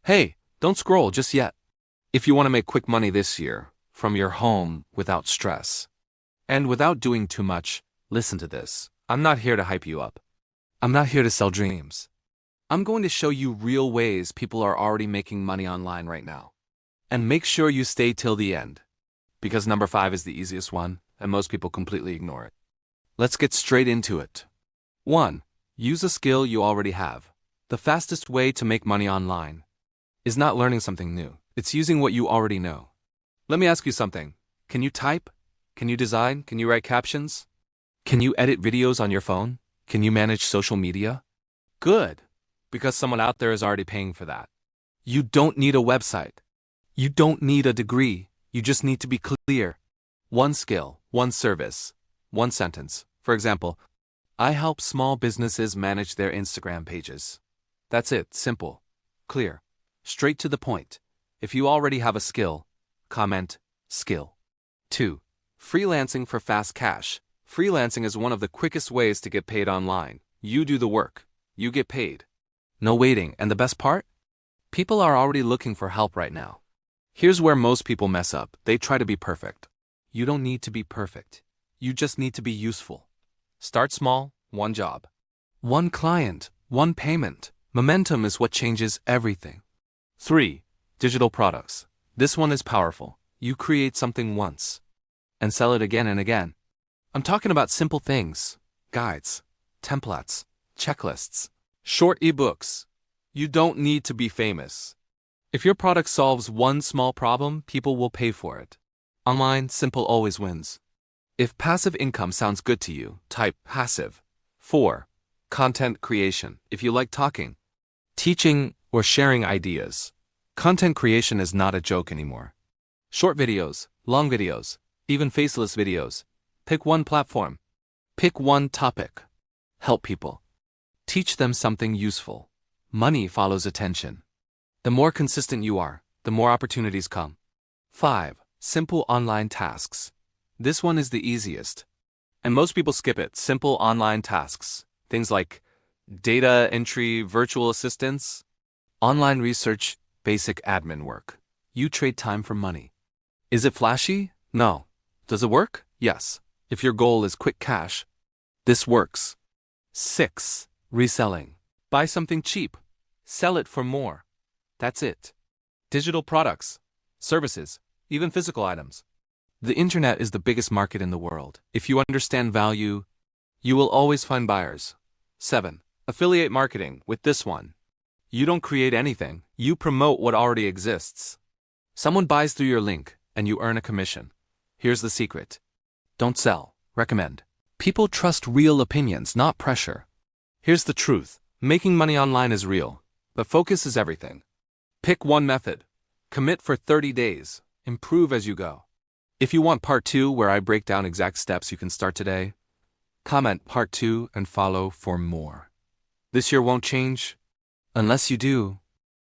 Hey, don't scroll just yet. If you want to make quick money this year, from your home without stress, and without doing too much, listen to this. I'm not here to hype you up. I'm not here to sell dreams. I'm going to show you real ways people are already making money online right now. And make sure you stay till the end. Because number 5 is the easiest one, and most people completely ignore it. Let's get straight into it. 1. Use a skill you already have. The fastest way to make money online is not learning something new. It's using what you already know. Let me ask you something. Can you type? Can you design? Can you write captions? Can you edit videos on your phone? Can you manage social media? Good, because someone out there is already paying for that. You don't need a website. You don't need a degree. You just need to be clear. One skill, one service, one sentence. For example, I help small businesses manage their Instagram pages. That's it, simple, clear, straight to the point. If you already have a skill, comment skill. 2. Freelancing for fast cash. Freelancing is one of the quickest ways to get paid online. You do the work, you get paid. No waiting, and the best part? People are already looking for help right now. Here's where most people mess up. They try to be perfect. You don't need to be perfect. You just need to be useful. Start small, one job. One client, one payment. Momentum is what changes everything. 3. Digital products. This one is powerful. You create something once and sell it again and again. I'm talking about simple things, guides, templates, checklists, short ebooks. You don't need to be famous. If your product solves one small problem, people will pay for it. Online, simple always wins. If passive income sounds good to you, type passive. 4. Content creation. If you like talking, teaching, or sharing ideas, content creation is not a joke anymore. Short videos, long videos, even faceless videos. Pick one platform. Pick one topic. Help people. Teach them something useful. Money follows attention. The more consistent you are, the more opportunities come. 5. Simple online tasks. This one is the easiest. And most people skip it. Simple online tasks. Things like data entry, virtual assistants, online research, basic admin work. You trade time for money. Is it flashy? No. Does it work? Yes. If your goal is quick cash, this works. 6. Reselling. Buy something cheap. Sell it for more. That's it. Digital products, services, even physical items. The internet is the biggest market in the world. If you understand value, you will always find buyers. 7. Affiliate marketing. With this one, you don't create anything. You promote what already exists. Someone buys through your link, and you earn a commission. Here's the secret. Don't sell. Recommend. People trust real opinions, not pressure. Here's the truth. Making money online is real, but focus is everything. Pick one method. Commit for 30 days. Improve as you go. If you want part 2 where I break down exact steps you can start today, comment part 2 and follow for more. This year won't change unless you do.